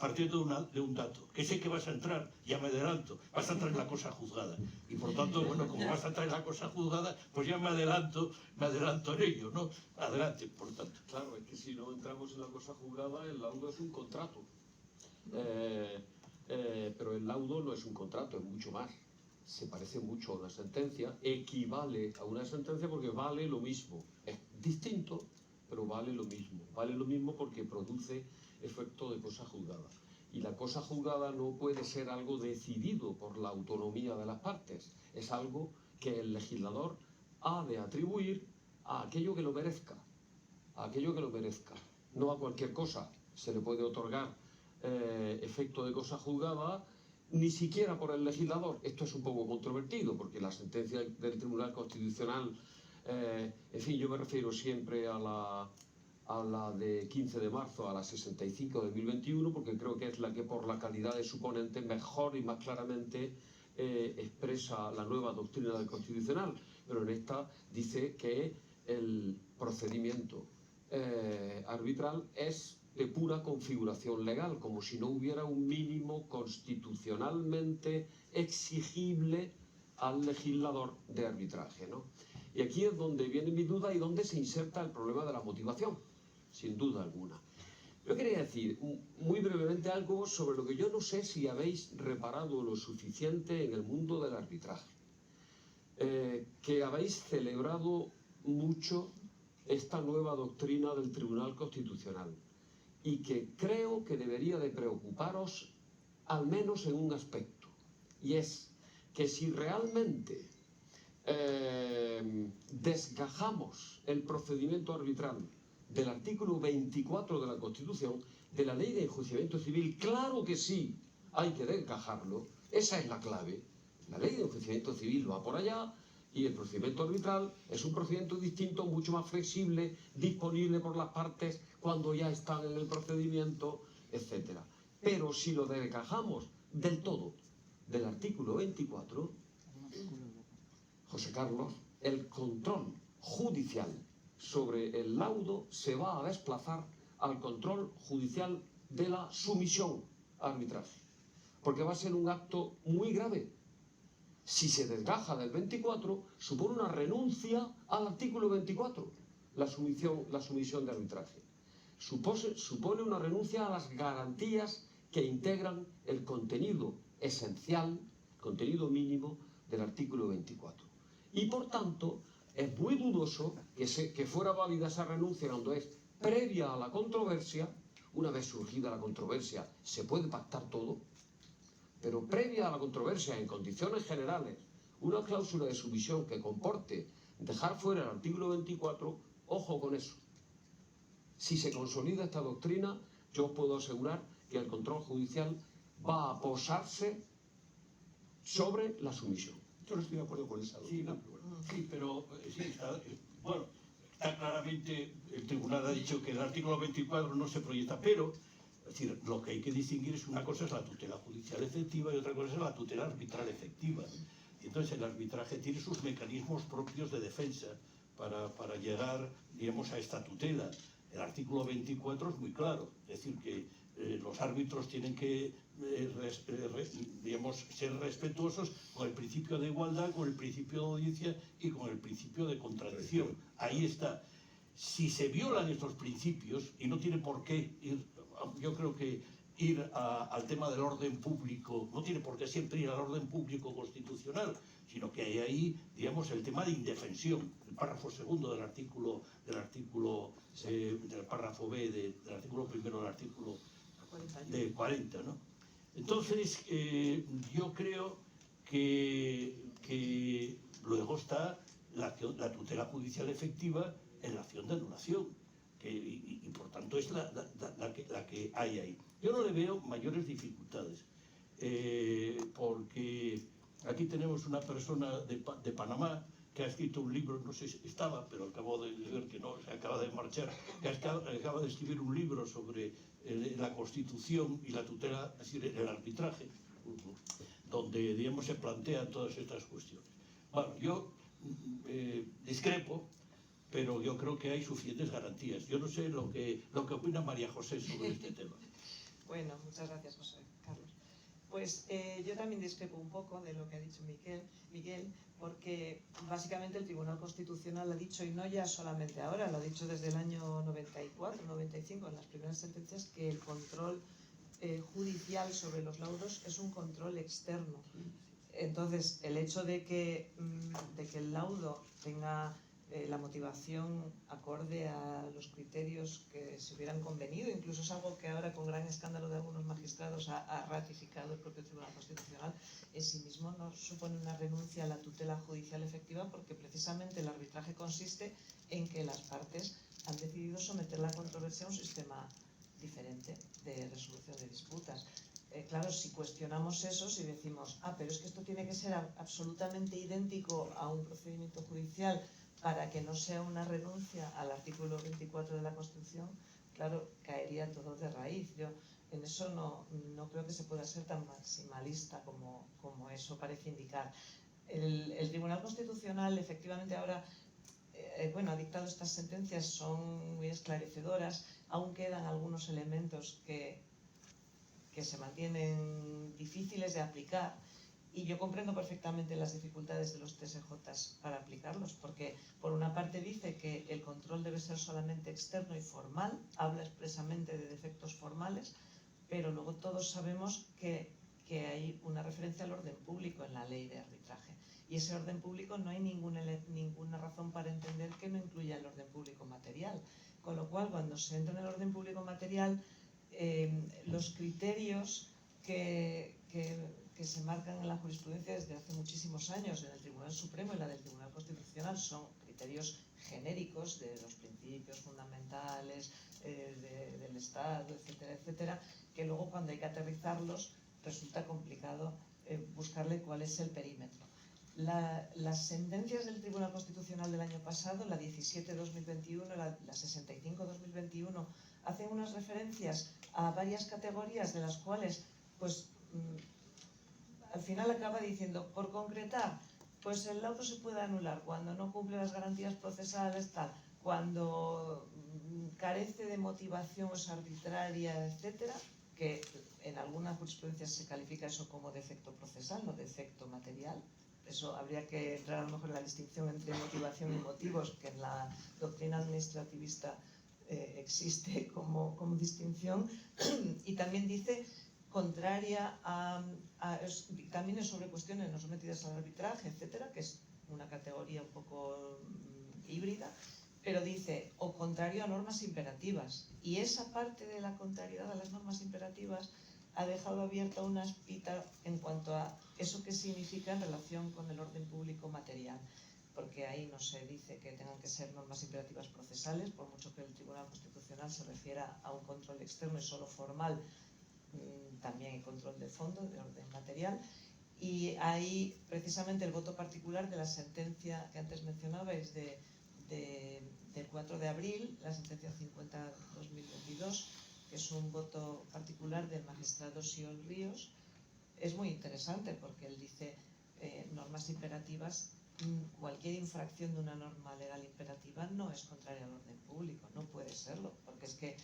partiendo de un dato, que sé que vas a entrar, ya me adelanto, vas a entrar en la cosa juzgada. Y por tanto, bueno, como vas a entrar en la cosa juzgada, pues ya me adelanto en ello, ¿no? Adelante, por tanto. Claro, es que si no entramos en la cosa juzgada, el laudo es un contrato. Pero el laudo no es un contrato, es mucho más. Se parece mucho a una sentencia, equivale a una sentencia porque vale lo mismo. Es distinto, pero vale lo mismo. Vale lo mismo porque produce efecto de cosa juzgada. Y la cosa juzgada no puede ser algo decidido por la autonomía de las partes. Es algo que el legislador ha de atribuir a aquello que lo merezca. A aquello que lo merezca. No a cualquier cosa se le puede otorgar efecto de cosa juzgada, ni siquiera por el legislador. Esto es un poco controvertido, porque la sentencia del Tribunal Constitucional, en fin, yo me refiero siempre a la de 15 de marzo, a la 65 de 2021, porque creo que es la que por la calidad de su ponente mejor y más claramente expresa la nueva doctrina del Constitucional. Pero en esta dice que el procedimiento arbitral es de pura configuración legal, como si no hubiera un mínimo constitucionalmente exigible al legislador de arbitraje, ¿no? Y aquí es donde viene mi duda y donde se inserta el problema de la motivación, sin duda alguna. Yo quería decir muy brevemente algo sobre lo que yo no sé si habéis reparado lo suficiente en el mundo del arbitraje, que habéis celebrado mucho esta nueva doctrina del Tribunal Constitucional, y que creo que debería de preocuparos al menos en un aspecto, y es que si realmente desgajamos el procedimiento arbitral del artículo 24 de la Constitución, de la Ley de Enjuiciamiento Civil, claro que sí, hay que desgajarlo, esa es la clave. La Ley de Enjuiciamiento Civil va por allá, y el procedimiento arbitral es un procedimiento distinto, mucho más flexible, disponible por las partes cuando ya están en el procedimiento, etc. Pero si lo desgajamos del todo del artículo 24, José Carlos, el control judicial sobre el laudo se va a desplazar al control judicial de la sumisión a arbitraje, porque va a ser un acto muy grave. Si se desgaja del 24, supone una renuncia al artículo 24, la sumisión de arbitraje. Supone una renuncia a las garantías que integran el contenido esencial, contenido mínimo del artículo 24. Y por tanto, es muy dudoso que fuera válida esa renuncia cuando es previa a la controversia. Una vez surgida la controversia, se puede pactar todo, pero previa a la controversia, en condiciones generales, una cláusula de sumisión que comporte dejar fuera el artículo 24, ojo con eso. Si se consolida esta doctrina, yo os puedo asegurar que el control judicial va a posarse sobre la sumisión. Yo no estoy de acuerdo con esa doctrina. Sí, pero está claramente, el tribunal ha dicho que el artículo 24 no se proyecta, pero es decir, lo que hay que distinguir es una cosa es la tutela judicial efectiva y otra cosa es la tutela arbitral efectiva. Y entonces el arbitraje tiene sus mecanismos propios de defensa para llegar, digamos, a esta tutela. El artículo 24 es muy claro, es decir, que los árbitros tienen que digamos, ser respetuosos con el principio de igualdad, con el principio de audiencia y con el principio de contradicción. Ahí está. Si se violan estos principios, y no tiene por qué ir, yo creo que ir al tema del orden público, no tiene por qué siempre ir al orden público constitucional, sino que hay ahí, digamos, el tema de indefensión, el párrafo segundo del párrafo B del artículo primero del artículo de 40, ¿no? Entonces, yo creo que luego está la tutela judicial efectiva en la acción de anulación, y por tanto es la que hay ahí. Yo no le veo mayores dificultades, porque aquí tenemos una persona de Panamá que ha escrito un libro, no sé si estaba, pero acabo de ver que no, se acaba de marchar, que acaba de escribir un libro sobre la Constitución y la tutela, es decir, el arbitraje, donde, digamos, se plantean todas estas cuestiones. Bueno, yo discrepo, pero yo creo que hay suficientes garantías. Yo no sé lo que opina María José sobre este tema. Bueno, muchas gracias, José Carlos. Pues yo también discrepo un poco de lo que ha dicho Miguel, porque básicamente el Tribunal Constitucional ha dicho, y no ya solamente ahora, lo ha dicho desde el año 94, 95, en las primeras sentencias, que el control judicial sobre los laudos es un control externo. Entonces, el hecho de que el laudo tenga la motivación acorde a los criterios que se hubieran convenido, incluso es algo que ahora con gran escándalo de algunos magistrados ha ratificado el propio Tribunal Constitucional, en sí mismo no supone una renuncia a la tutela judicial efectiva, porque precisamente el arbitraje consiste en que las partes han decidido someter la controversia a un sistema diferente de resolución de disputas. Claro, si cuestionamos eso, si decimos, pero es que esto tiene que ser absolutamente idéntico a un procedimiento judicial para que no sea una renuncia al artículo 24 de la Constitución, claro, caería todo de raíz. Yo en eso no creo que se pueda ser tan maximalista como eso parece indicar. El Tribunal Constitucional efectivamente ahora ha dictado estas sentencias, son muy esclarecedoras, aún quedan algunos elementos que se mantienen difíciles de aplicar, y yo comprendo perfectamente las dificultades de los TSJs para aplicarlos, porque por una parte dice que el control debe ser solamente externo y formal, habla expresamente de defectos formales, pero luego todos sabemos que hay una referencia al orden público en la ley de arbitraje, y ese orden público no hay ninguna razón para entender que no incluya el orden público material, con lo cual cuando se entra en el orden público material, los criterios que se marcan en la jurisprudencia desde hace muchísimos años en el Tribunal Supremo y la del Tribunal Constitucional son criterios genéricos de los principios fundamentales del Estado, etcétera, etcétera, que luego cuando hay que aterrizarlos resulta complicado buscarle cuál es el perímetro. Las sentencias del Tribunal Constitucional del año pasado, la 17-2021, la 65-2021, hacen unas referencias a varias categorías de las cuales, pues, al final acaba diciendo, por concretar, pues el laudo se puede anular cuando no cumple las garantías procesales, tal, cuando carece de motivación, es arbitraria, etcétera, que en alguna jurisprudencia se califica eso como defecto procesal, no defecto material. Eso habría que entrar a lo mejor en la distinción entre motivación y motivos, que en la doctrina administrativista existe como distinción. Y también dice contraria también es sobre cuestiones no sometidas al arbitraje, etcétera, que es una categoría un poco híbrida, pero dice o contrario a normas imperativas, y esa parte de la contrariedad a las normas imperativas ha dejado abierta una espita en cuanto a eso que significa en relación con el orden público material, porque ahí no se dice que tengan que ser normas imperativas procesales, por mucho que el Tribunal Constitucional se refiera a un control externo y solo formal, también hay control de fondo, de orden material. Y ahí precisamente el voto particular de la sentencia que antes mencionabais del 4 de abril, la sentencia 50-2022, que es un voto particular del magistrado Xiol Ríos, es muy interesante porque él dice normas imperativas, cualquier infracción de una norma legal imperativa no es contraria al orden público, no puede serlo, porque es que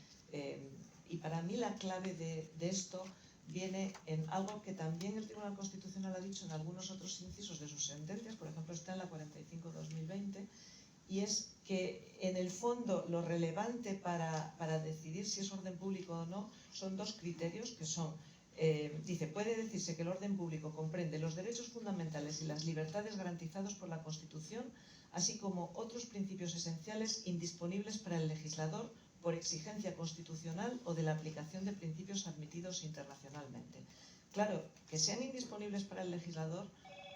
y para mí la clave de esto viene en algo que también el Tribunal Constitucional ha dicho en algunos otros incisos de sus sentencias, por ejemplo está en la 45-2020, y es que en el fondo lo relevante para decidir si es orden público o no son dos criterios que son, dice, puede decirse que el orden público comprende los derechos fundamentales y las libertades garantizados por la Constitución, así como otros principios esenciales indisponibles para el legislador por exigencia constitucional o de la aplicación de principios admitidos internacionalmente. Claro, que sean indisponibles para el legislador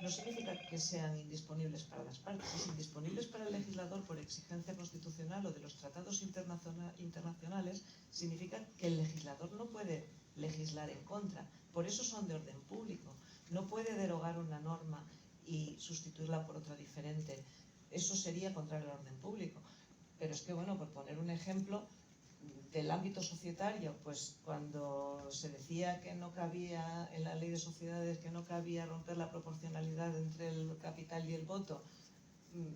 no significa que sean indisponibles para las partes, es indisponibles para el legislador por exigencia constitucional o de los tratados internacionales, significa que el legislador no puede legislar en contra, por eso son de orden público, no puede derogar una norma y sustituirla por otra diferente, eso sería contrario al orden público. Pero es que, bueno, por poner un ejemplo del ámbito societario, pues cuando se decía que no cabía en la ley de sociedades, que no cabía romper la proporcionalidad entre el capital y el voto,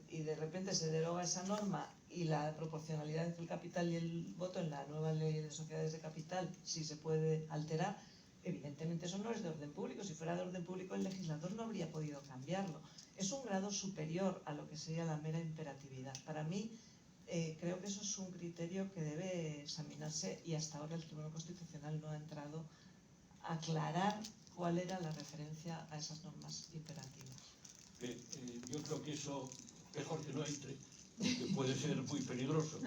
y de repente se deroga esa norma y la proporcionalidad entre el capital y el voto en la nueva ley de sociedades de capital, si se puede alterar, evidentemente eso no es de orden público. Si fuera de orden público, el legislador no habría podido cambiarlo. Es un grado superior a lo que sería la mera imperatividad. Para mí, creo que eso es un criterio que debe examinarse, y hasta ahora el Tribunal Constitucional no ha entrado a aclarar cuál era la referencia a esas normas imperativas. Yo creo que eso mejor que no entre, que puede ser muy peligroso.